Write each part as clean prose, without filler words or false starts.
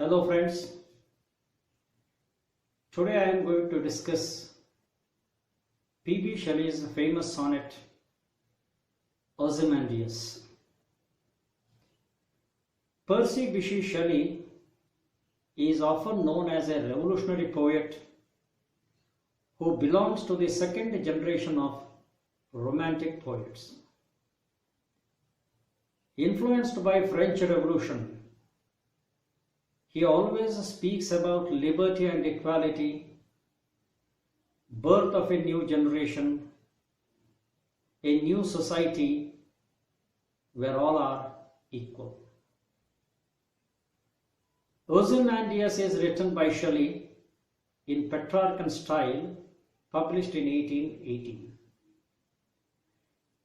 Hello friends, today I am going to discuss P.B. Shelley's famous sonnet Ozymandias. Percy Bysshe Shelley is often known as a revolutionary poet who belongs to the second generation of Romantic poets. Influenced by French Revolution, he always speaks about liberty and equality, birth of a new generation, a new society where all are equal. Ozymandias is written by Shelley in patrarchan style, published in 1818.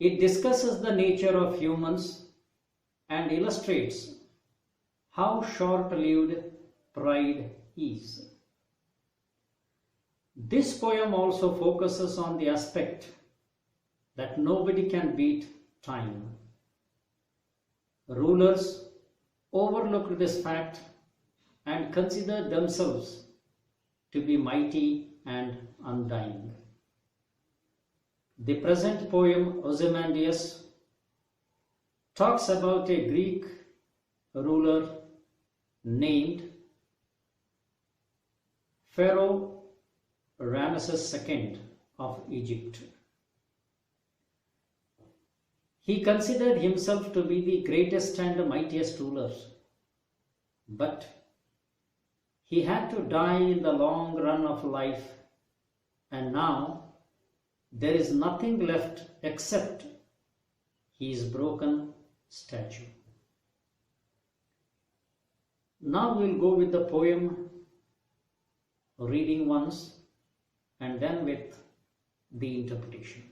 It discusses the nature of humans and illustrates how short-lived pride is. This poem also focuses on the aspect that nobody can beat time. Rulers overlooked this fact and considered themselves to be mighty and undying. The present poem, Ozymandias, talks about a Greek ruler named Pharaoh Ramses II of Egypt. He considered himself to be the greatest and mightiest ruler, but he had to die in the long run of life, and now there is nothing left except his broken statue. Now we'll go with the poem, reading once and then with the interpretation.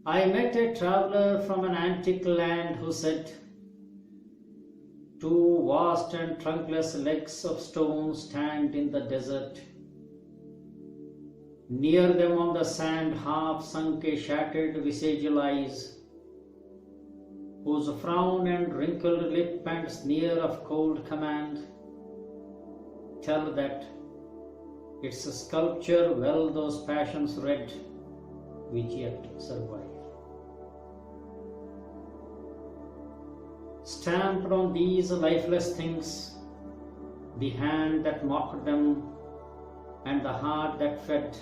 I met a traveler from an antique land who said, "Two vast and trunkless legs of stone stand in the desert. Near them on the sand half sunk a shattered visage lies, whose frown and wrinkled lip and sneer of cold command tell that its sculpture well those passions read which yet survive. Stamped on these lifeless things, the hand that mocked them and the heart that fed,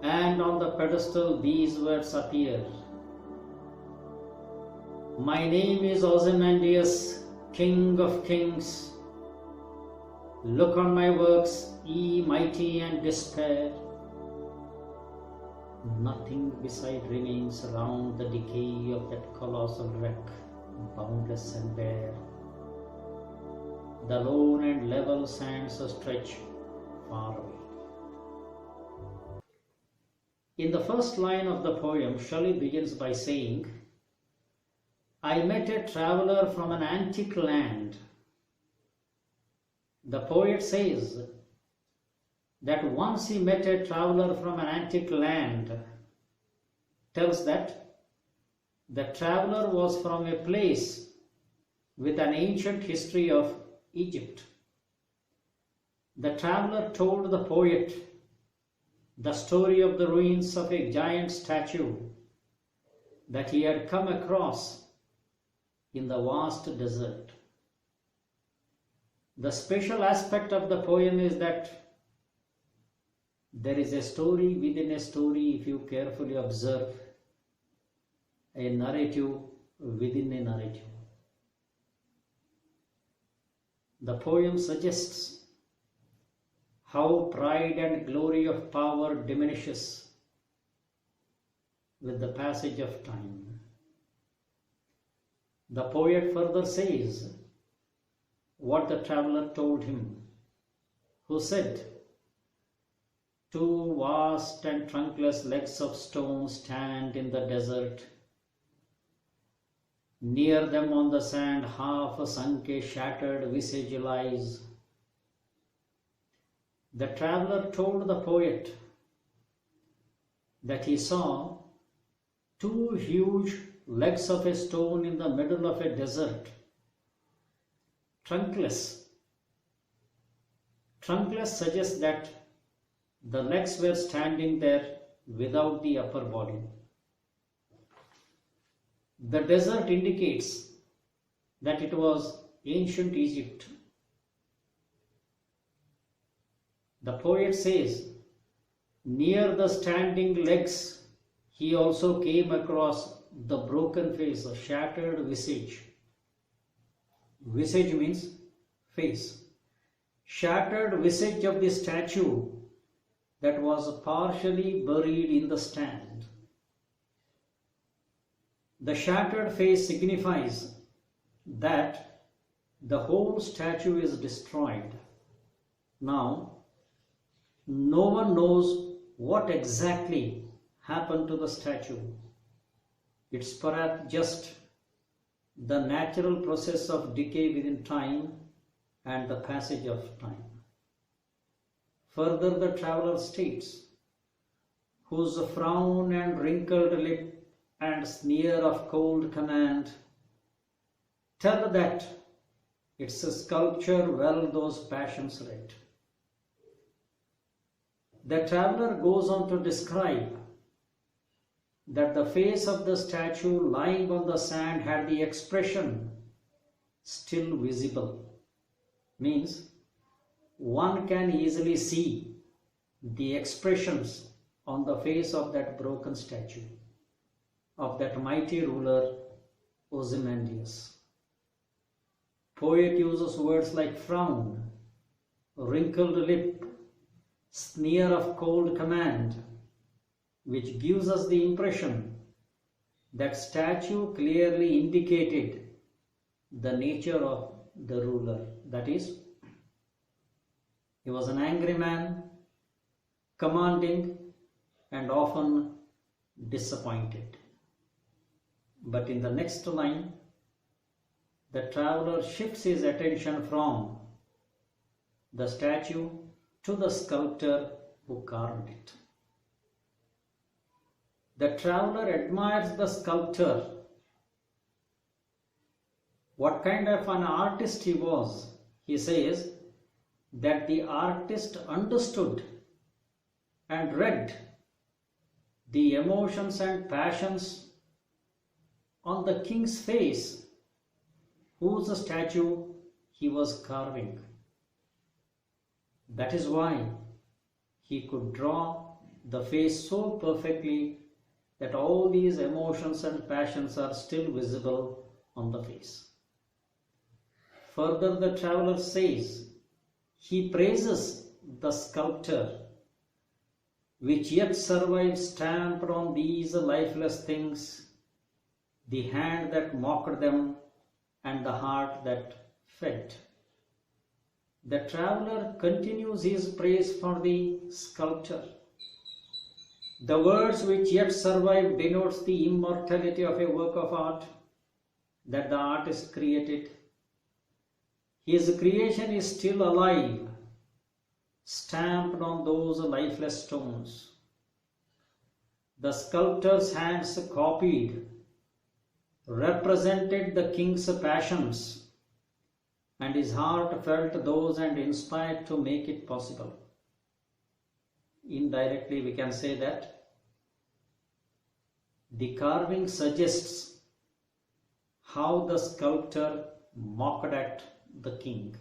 and on the pedestal these words appear: My name is Ozymandias, King of Kings. Look on my works, ye mighty and despair. Nothing beside remains round the decay of that colossal wreck, boundless and bare. The lone and level sands stretch far away." In the first line of the poem, Shelley begins by saying, I met a traveler from an antique land. The poet says that once he met a traveler from an antique land, tells that the traveler was from a place with an ancient history of Egypt. The traveler told the poet the story of the ruins of a giant statue that he had come across in the vast desert. The special aspect of the poem is that there is a story within a story if you carefully observe, a narrative within a narrative. The poem suggests how pride and glory of power diminishes with the passage of time. The poet further says what the traveler told him, who said, Two vast and trunkless legs of stone stand in the desert. Near them on the sand half sunk a shattered visage lies. The traveler told the poet that he saw two huge legs of a stone in the middle of a desert, trunkless. Trunkless suggests that the legs were standing there without the upper body. The desert indicates that it was ancient Egypt. The poet says, near the standing legs, he also came across the broken face, a shattered visage. Visage means face. Shattered visage of the statue that was partially buried in the stand. The shattered face signifies that the whole statue is destroyed. Now, no one knows what exactly happened to the statue. It's perhaps just the natural process of decay within time and the passage of time. Further, the traveler states, whose frown and wrinkled lip and sneer of cold command tell that it's a sculpture well those passions read. The traveler goes on to describe that the face of the statue lying on the sand had the expression still visible. Means one can easily see the expressions on the face of that broken statue, of that mighty ruler Ozymandias. Poet uses words like frown, wrinkled lip, sneer of cold command, which gives us the impression that statue clearly indicated the nature of the ruler. That is, he was an angry man, commanding and often disappointed. But in the next line, the traveler shifts his attention from the statue to the sculptor who carved it. The traveler admires the sculptor. What kind of an artist he was? He says that the artist understood and read the emotions and passions on the king's face, whose statue he was carving. That is why he could draw the face so perfectly that all these emotions and passions are still visible on the face. Further, the traveler says, he praises the sculptor, which yet survives stamped on these lifeless things, the hand that mocked them and the heart that fed. The traveler continues his praise for the sculptor. The words which yet survive denotes the immortality of a work of art that the artist created. His creation is still alive, stamped on those lifeless stones. The sculptor's hands copied, represented the king's passions, and his heart felt those and inspired to make it possible. Indirectly, we can say that the carving suggests how the sculptor mocked at the king,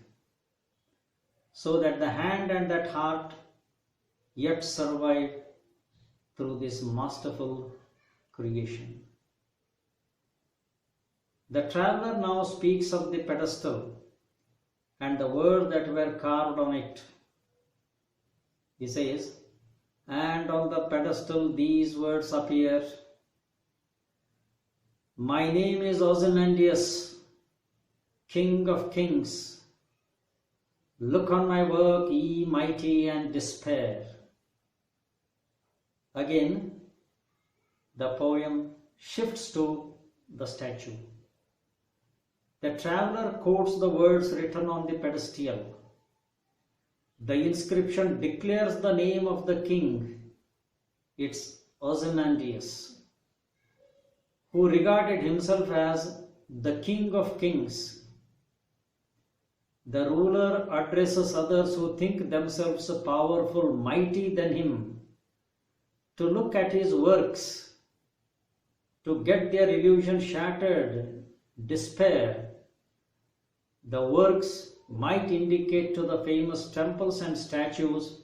so that the hand and that heart yet survived through this masterful creation. The traveler now speaks of the pedestal and the words that were carved on it. He says, and on the pedestal these words appear, my name is Ozymandias, King of Kings. Look on my work, ye mighty, and despair. Again, the poem shifts to the statue. The traveler quotes the words written on the pedestal. The inscription declares the name of the king. It's Ozymandias. who regarded himself as the King of Kings. The ruler addresses others who think themselves powerful, mighty than him, to look at his works, to get their illusion shattered, despair. The works might indicate to the famous temples and statues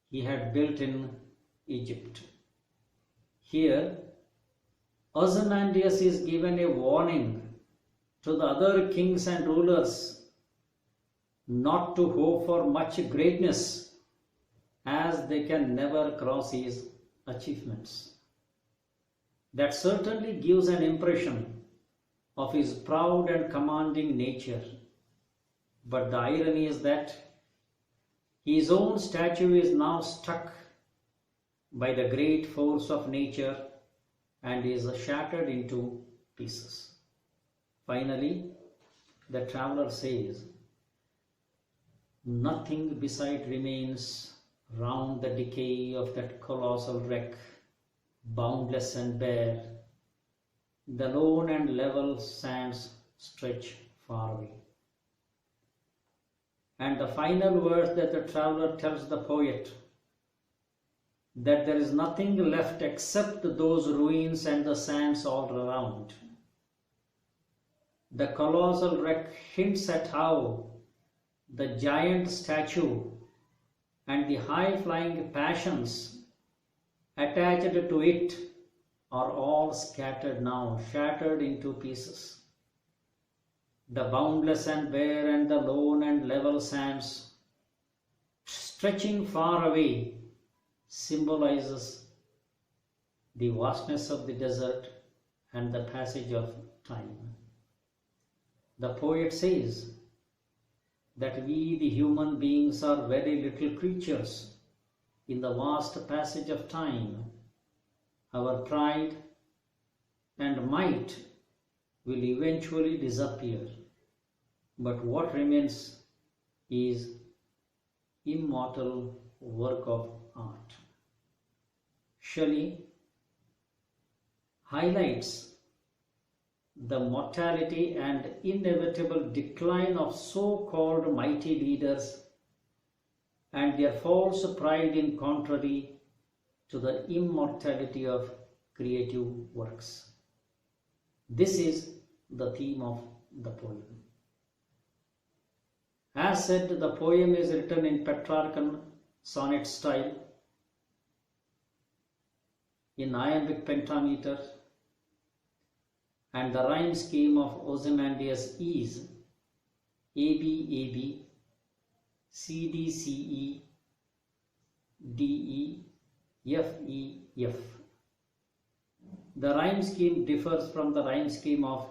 he had built in Egypt. Here, Ozymandias is given a warning to the other kings and rulers not to hope for much greatness, as they can never cross his achievements. That certainly gives an impression of his proud and commanding nature. But the irony is that his own statue is now struck by the great force of nature and is shattered into pieces. Finally, the traveler says, "Nothing beside remains round the decay of that colossal wreck, boundless and bare. The lone and level sands stretch far away." And the final verse that the traveler tells the poet, that there is nothing left except those ruins and the sands all around. The colossal wreck hints at how the giant statue and the high-flying passions attached to it are all scattered now, shattered into pieces. The boundless and bare and the lone and level sands stretching far away symbolizes the vastness of the desert and the passage of time. The poet says that we, the human beings, are very little creatures in the vast passage of time. Our pride and might will eventually disappear, but what remains is immortal work of art. Shelley highlights the mortality and inevitable decline of so-called mighty leaders and their false pride in contrary to the immortality of creative works. This is the theme of the poem. As said, the poem is written in patrarchan sonnet style, in iambic pentameter, and the rhyme scheme of Ozymandias is AB, CD, CE, DE, FE, F. The rhyme scheme differs from the rhyme scheme of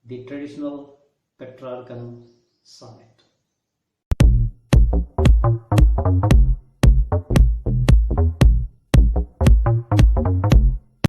the traditional patrarchan sonnet.